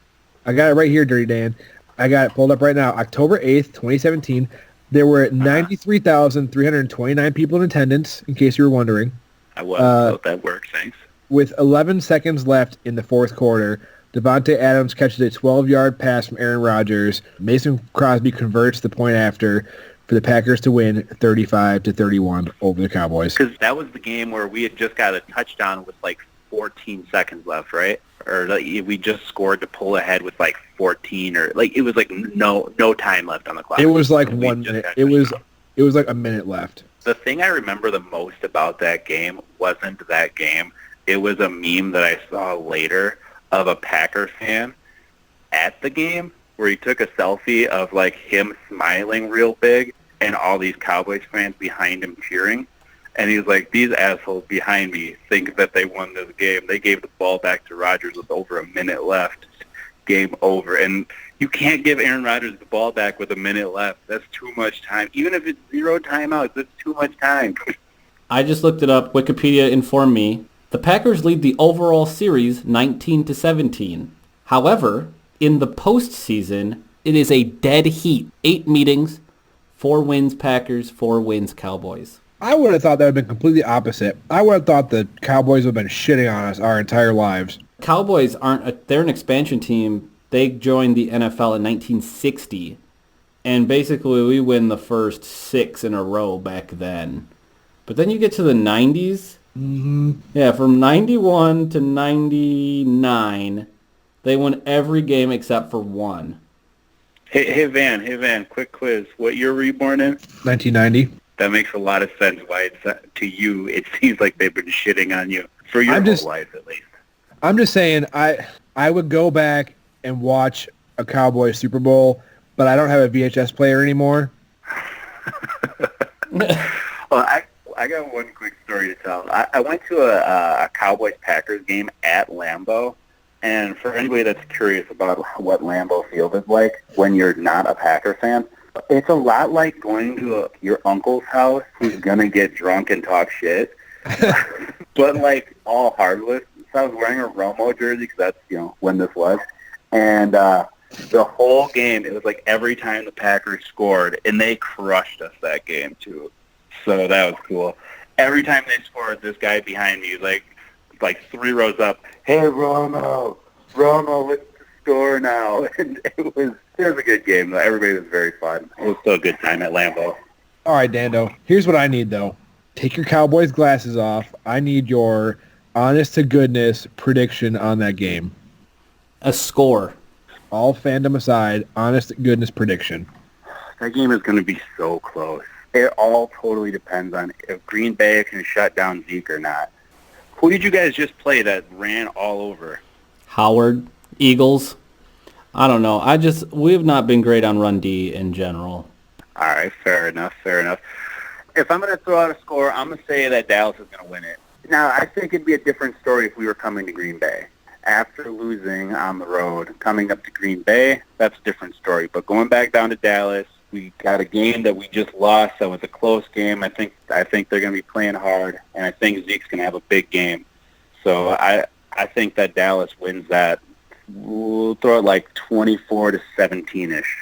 I got it right here, Durrty Dan. I got it pulled up right now. October 8th, 2017. There were 93,329 people in attendance, in case you were wondering. I was. So that works, thanks. With 11 seconds left in the fourth quarter, Devontae Adams catches a 12-yard pass from Aaron Rodgers. Mason Crosby converts the point after for the Packers to win 35-31 over the Cowboys. Because that was the game where we had just got a touchdown with like 14 seconds left, right? Or like we just scored to pull ahead with like 14, or like it was like no time left on the clock. It was like 1 minute. It was like a minute left. The thing I remember the most about that game wasn't that game. It was a meme that I saw later of a Packer fan at the game where he took a selfie of like him smiling real big and all these Cowboys fans behind him cheering. And he's like, these assholes behind me think that they won this game. They gave the ball back to Rodgers with over a minute left. Game over. And you can't give Aaron Rodgers the ball back with a minute left. That's too much time. Even if it's 0 timeouts, that's too much time. I just looked it up. Wikipedia informed me. The Packers lead the overall series 19-17. However, in the postseason, it is a dead heat. 8 meetings, 4 wins Packers, 4 wins Cowboys. I would have thought that would have been completely opposite. I would have thought the Cowboys would have been shitting on us our entire lives. Cowboys they're an expansion team. They joined the NFL in 1960. And basically we win the first 6 in a row back then. But then you get to the 90s. Mm-hmm. Yeah, from 91 to 99, they won every game except for 1. Hey Van, quick quiz. What year were you born in? 1990. That makes a lot of sense why it's, to you, it seems like they've been shitting on you for your whole life at least. I'm just saying, I would go back and watch a Cowboys Super Bowl, but I don't have a VHS player anymore. Well, I got one quick story to tell. I went to a Cowboys-Packers game at Lambeau, and for anybody that's curious about what Lambeau Field is like when you're not a Packer fan, it's a lot like going to your uncle's house who's going to get drunk and talk shit, but like all harmless. So I was wearing a Romo jersey because that's, when this was. And the whole game, it was like every time the Packers scored, and they crushed us that game too. So that was cool. Every time they scored, this guy behind me, like 3 rows up, hey, Romo, let's score now. And it was a good game. Everybody was very fun. It was still a good time at Lambeau. All right, Dando. Here's what I need, though. Take your Cowboys glasses off. I need your honest-to-goodness prediction on that game. A score. All fandom aside, honest-to-goodness prediction. That game is going to be so close. It all totally depends on if Green Bay can shut down Zeke or not. Who did you guys just play that ran all over? Howard, Eagles. I don't know. We have not been great on run D in general. All right, fair enough. If I'm going to throw out a score, I'm going to say that Dallas is going to win it. Now, I think it'd be a different story if we were coming to Green Bay. After losing on the road, coming up to Green Bay, that's a different story. But going back down to Dallas, we got a game that we just lost that was a close game. I think they're going to be playing hard, and I think Zeke's going to have a big game. So I think that Dallas wins that. We'll throw it like 24 to 17-ish.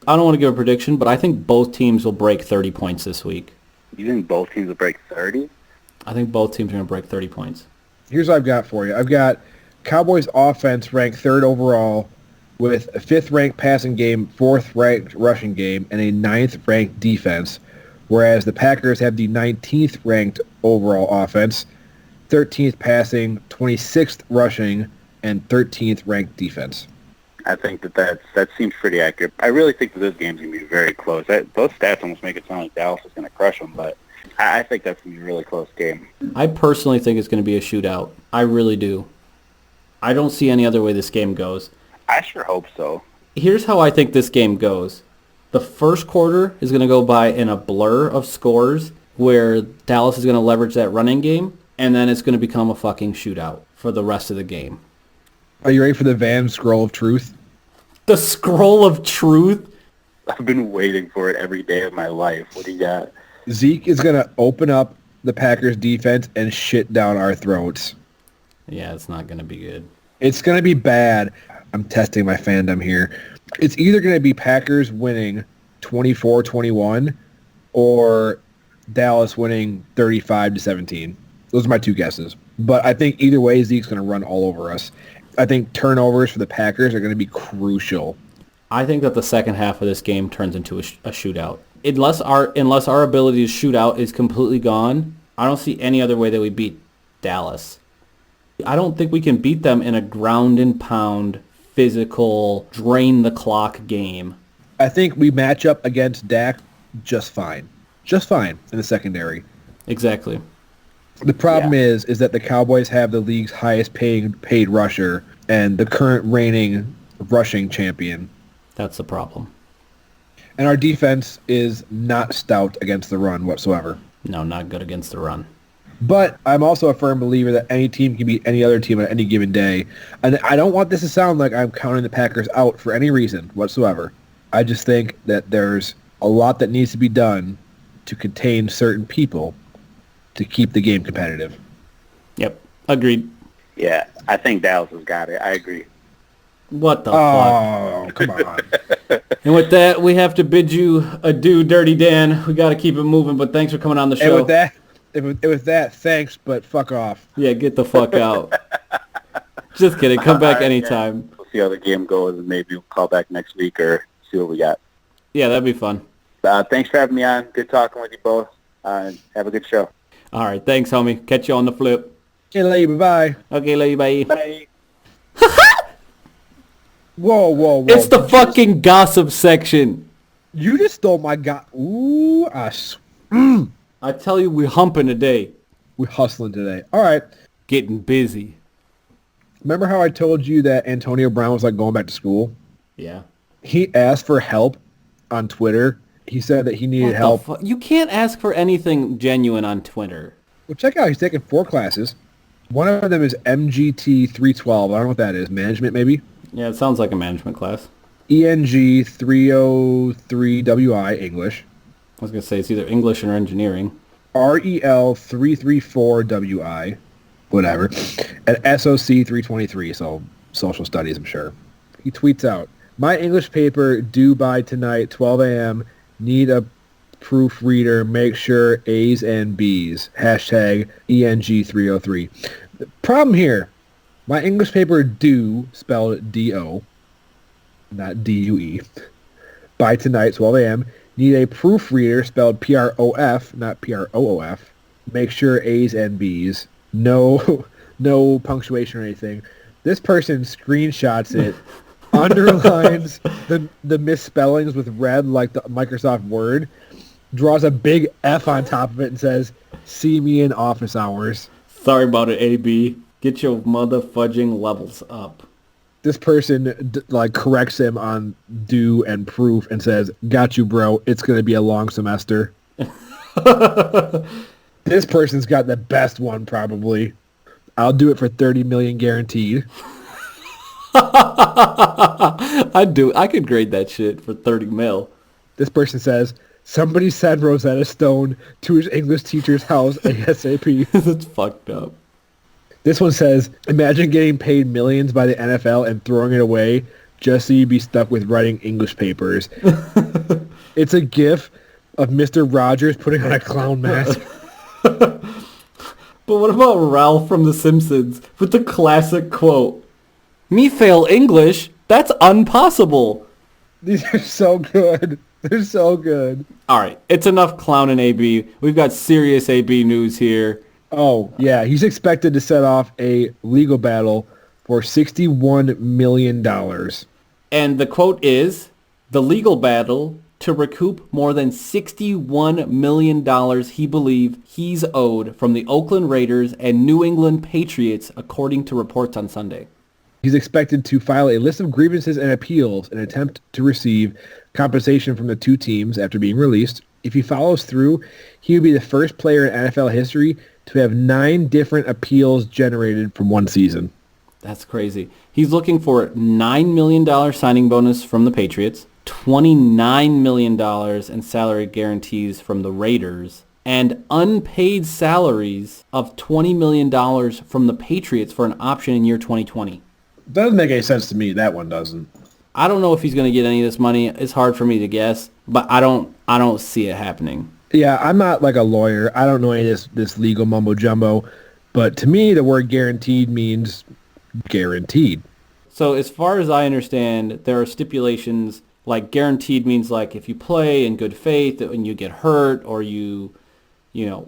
I don't want to give a prediction, but I think both teams will break 30 points this week. You think both teams will break 30? I think both teams are going to break 30 points. Here's what I've got for you. I've got Cowboys offense ranked 3rd overall with a 5th ranked passing game, 4th ranked rushing game, and a 9th ranked defense, whereas the Packers have the 19th ranked overall offense, 13th passing, 26th rushing, and 13th ranked defense. I think that seems pretty accurate. I really think that this game's going to be very close. Those stats almost make it sound like Dallas is going to crush them, but I think that's going to be a really close game. I personally think it's going to be a shootout. I really do. I don't see any other way this game goes. I sure hope so. Here's how I think this game goes. The first quarter is going to go by in a blur of scores where Dallas is going to leverage that running game, and then it's going to become a fucking shootout for the rest of the game. Are you ready for the Van Scroll of Truth? The Scroll of Truth? I've been waiting for it every day of my life. What do you got? Zeke is going to open up the Packers defense and shit down our throats. Yeah, it's not going to be good. It's going to be bad. I'm testing my fandom here. It's either going to be Packers winning 24-21 or Dallas winning 35-17. Those are my two guesses. But I think either way, Zeke's going to run all over us. I think turnovers for the Packers are going to be crucial. I think that the second half of this game turns into a shootout. Unless our ability to shoot out is completely gone, I don't see any other way that we beat Dallas. I don't think we can beat them in a ground and pound, physical, drain the clock game. I think we match up against Dak just fine. Just fine in the secondary. Exactly. The problem is that the Cowboys have the league's highest paid rusher and the current reigning rushing champion. That's the problem. And our defense is not stout against the run whatsoever. No, not good against the run. But I'm also a firm believer that any team can beat any other team on any given day. And I don't want this to sound like I'm counting the Packers out for any reason whatsoever. I just think that there's a lot that needs to be done to contain certain people to keep the game competitive. Yep, agreed. Yeah, I think Dallas has got it. I agree. What the fuck? Oh, come on. And with that, we have to bid you adieu, Durrty Dan. We got to keep it moving, but thanks for coming on the show. And with that, thanks, but fuck off. Yeah, get the fuck out. Just kidding. Come back anytime. Yeah. We'll see how the game goes, and maybe we'll call back next week or see what we got. Yeah, that'd be fun. Thanks for having me on. Good talking with you both. Have a good show. All right, thanks, homie. Catch you on the flip. Okay, love you, bye-bye. Okay, love you, bye. Bye. Whoa. It's the fucking gossip section. You just stole my Ooh, I tell you, we're humping today. We're hustling today. All right. Getting busy. Remember how I told you that Antonio Brown was like going back to school? Yeah. He asked for help on Twitter. He said that he needed help. You can't ask for anything genuine on Twitter. Well, check out. He's taking 4 classes. One of them is MGT 312. I don't know what that is. Management, maybe? Yeah, it sounds like a management class. ENG 303WI, English. I was going to say it's either English or engineering. REL 334WI, whatever. And SOC 323, so social studies, I'm sure. He tweets out, my English paper due by tonight, 12 a.m. Need a proofreader. Make sure A's and B's. Hashtag ENG303. The problem here, my English paper due, spelled D-O, not D-U-E, by tonight, 12 a.m. Need a proofreader, spelled P-R-O-F, not P-R-O-O-F. Make sure A's and B's. No punctuation or anything. This person screenshots it, underlines the misspellings with red like the Microsoft Word, draws a big F on top of it and says, see me in office hours. Sorry about it, AB. Get your motherfudging levels up. This person corrects him on due and proof and says, "Got you, bro. It's going to be a long semester." This person's got the best one, probably. "I'll do it for 30 million guaranteed." I could grade that shit for 30 mil. This person says, "Somebody send Rosetta Stone to his English teacher's house ASAP." That's fucked up. This one says, "Imagine getting paid millions by the NFL and throwing it away just so you'd be stuck with writing English papers." It's a gif of Mr. Rogers putting on a clown mask. But what about Ralph from The Simpsons with the classic quote, "Me fail English? That's impossible." These are so good. They're so good. All right, it's enough clowning AB. We've got serious AB news here. Oh, yeah. He's expected to set off a legal battle for $61 million. And the quote is, "The legal battle to recoup more than $61 million he believes he's owed from the Oakland Raiders and New England Patriots," according to reports on Sunday. He's expected to file a list of grievances and appeals in an attempt to receive compensation from the two teams after being released. If he follows through, he would be the first player in NFL history to have 9 different appeals generated from one season. That's crazy. He's looking for a $9 million signing bonus from the Patriots, $29 million in salary guarantees from the Raiders, and unpaid salaries of $20 million from the Patriots for an option in year 2020. Doesn't make any sense to me. That one doesn't. I don't know if he's going to get any of this money. It's hard for me to guess, but I don't see it happening. Yeah, I'm not like a lawyer. I don't know any of this legal mumbo jumbo, but to me, the word guaranteed means guaranteed. So as far as I understand, there are stipulations, like guaranteed means like if you play in good faith and you get hurt or you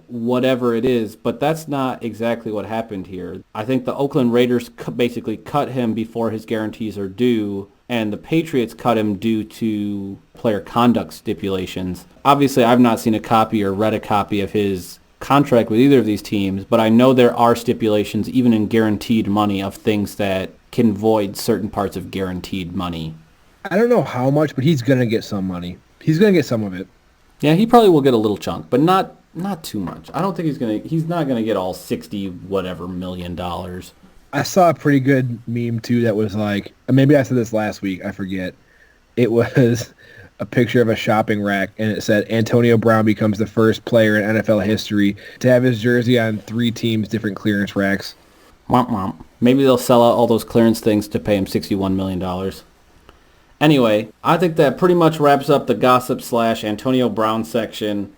whatever it is, but that's not exactly what happened here. I think the Oakland Raiders basically cut him before his guarantees are due, and the Patriots cut him due to player conduct stipulations. Obviously, I've not seen a copy or read a copy of his contract with either of these teams, but I know there are stipulations, even in guaranteed money, of things that can void certain parts of guaranteed money. I don't know how much, but he's going to get some money. He's going to get some of it. Yeah, he probably will get a little chunk, but not too much. I don't think he's not gonna get all 60 whatever million dollars. I saw a pretty good meme too that was like, maybe I said this last week, I forget. It was a picture of a shopping rack and it said Antonio Brown becomes the first player in NFL history to have his jersey on 3 teams' different clearance racks. Womp womp. Maybe they'll sell out all those clearance things to pay him $61 million. Anyway, I think that pretty much wraps up the gossip / Antonio Brown section.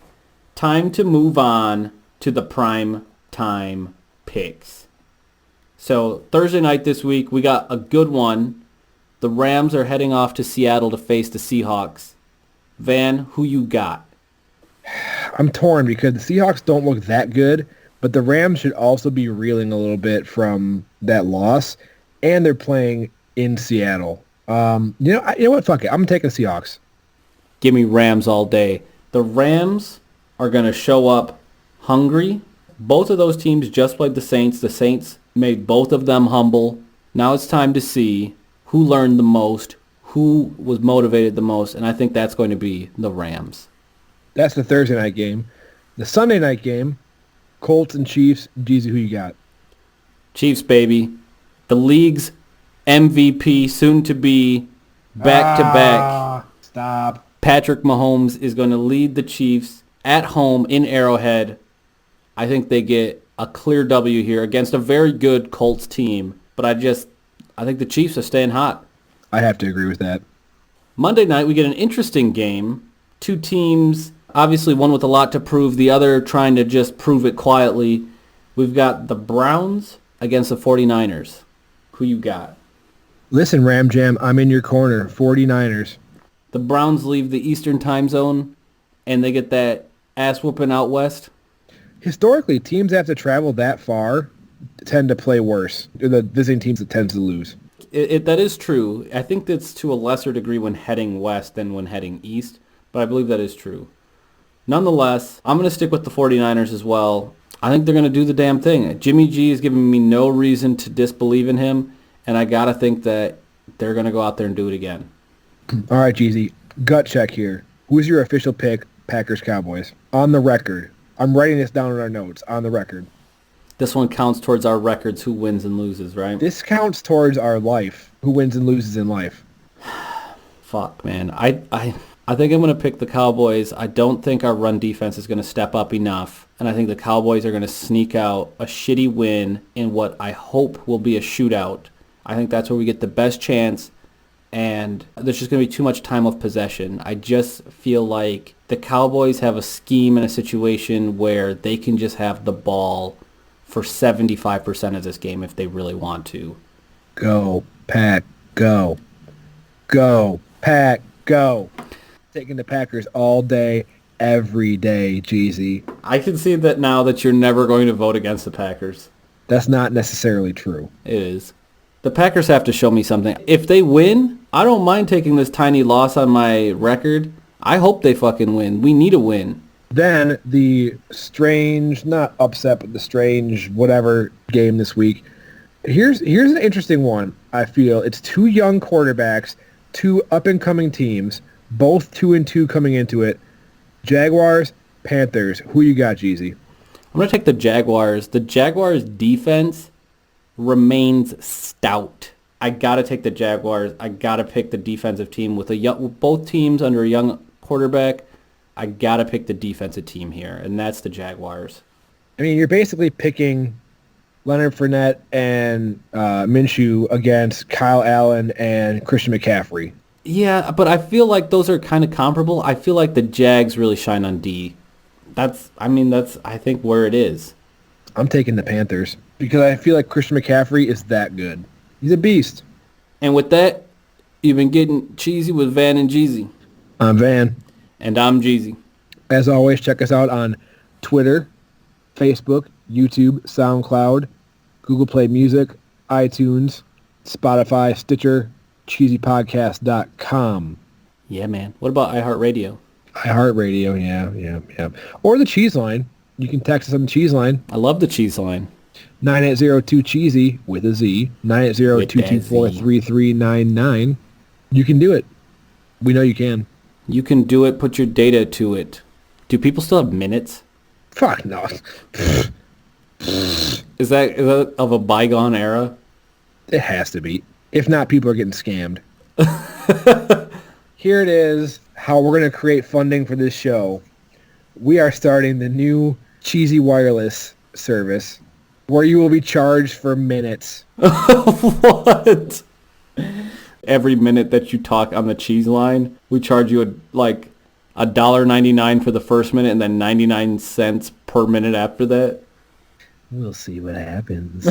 Time to move on to the prime time picks. So Thursday night this week, we got a good one. The Rams are heading off to Seattle to face the Seahawks. Van, who you got? I'm torn because the Seahawks don't look that good, but the Rams should also be reeling a little bit from that loss, and they're playing in Seattle. You know what? Fuck it. I'm taking the Seahawks. Give me Rams all day. The Rams are going to show up hungry. Both of those teams just played the Saints. The Saints made both of them humble. Now it's time to see who learned the most, who was motivated the most, and I think that's going to be the Rams. That's the Thursday night game. The Sunday night game, Colts and Chiefs. Jeezy, who you got? Chiefs, baby. The league's MVP, soon to be back-to-back. Stop. Patrick Mahomes is going to lead the Chiefs at home in Arrowhead. I think they get a clear W here against a very good Colts team, but I think the Chiefs are staying hot. I have to agree with that. Monday night, we get an interesting game. 2 teams, obviously one with a lot to prove, the other trying to just prove it quietly. We've got the Browns against the 49ers. Who you got? Listen, Ram Jam, I'm in your corner. 49ers. The Browns leave the Eastern time zone, and they get that ass-whooping out west. Historically, teams that have to travel that far tend to play worse. The visiting teams that tend to lose. That is true. I think that's to a lesser degree when heading west than when heading east, but I believe that is true. Nonetheless, I'm going to stick with the 49ers as well. I think they're going to do the damn thing. Jimmy G is giving me no reason to disbelieve in him, and I got to think that they're going to go out there and do it again. All right, Jeezy. Gut check here. Who's your official pick, Packers-Cowboys? On the record. I'm writing this down in our notes. On the record. This one counts towards our records, who wins and loses, right? This counts towards our life. Who wins and loses in life. Fuck, man. I think I'm going to pick the Cowboys. I don't think our run defense is going to step up enough. And I think the Cowboys are going to sneak out a shitty win in what I hope will be a shootout. I think that's where we get the best chance. And there's just going to be too much time of possession. I just feel like the Cowboys have a scheme and a situation where they can just have the ball for 75% of this game if they really want to. Go, Pack, go. Go, Pack, go. Taking the Packers all day, every day, Jeezy. I can see that now that you're never going to vote against the Packers. That's not necessarily true. It is. The Packers have to show me something. If they win, I don't mind taking this tiny loss on my record. I hope they fucking win. We need a win. Then the strange, not upset, but the strange whatever game this week. Here's an interesting one, I feel. It's two young quarterbacks, two up-and-coming teams, both 2-2 coming into it. Jaguars, Panthers. Who you got, Jeezy? I'm going to take the Jaguars. The Jaguars' defense remains stout. I got to take the Jaguars. I got to pick the defensive team with both teams under a young quarterback. I got to pick the defensive team here, and that's the Jaguars. I mean, you're basically picking Leonard Fournette and Minshew against Kyle Allen and Christian McCaffrey. Yeah, but I feel like those are kind of comparable. I feel like the Jags really shine on D. That's I think where it is. I'm taking the Panthers because I feel like Christian McCaffrey is that good. He's a beast. And with that, you've been getting cheesy with Van and Jeezy. I'm Van. And I'm Jeezy. As always, check us out on Twitter, Facebook, YouTube, SoundCloud, Google Play Music, iTunes, Spotify, Stitcher, cheesypodcast.com. Yeah, man. What about iHeartRadio? iHeartRadio, yeah. Or the Cheese Line. You can text us on the Cheese Line. I love the Cheese Line. 9802-CHEEZY with a Z. 980-224-3399. You can do it. We know you can. You can do it. Put your data to it. Do people still have minutes? Fuck no. Is that of a bygone era? It has to be. If not, people are getting scammed. Here it is, how we're going to create funding for this show. We are starting the new Cheezy Wireless service where you will be charged for minutes. What? Every minute that you talk on the cheese line, we charge you $1.99 for the first minute and then 99 cents per minute after that. We'll see what happens.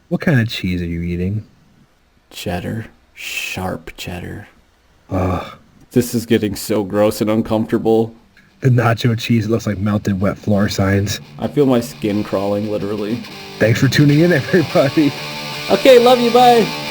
What kind of cheese are you eating? Cheddar. Sharp cheddar. Oh, this is getting so gross and uncomfortable. the nacho cheese looks like melted wet floor signs. I feel my skin crawling, literally. Thanks for tuning in, everybody. Okay, love you, bye.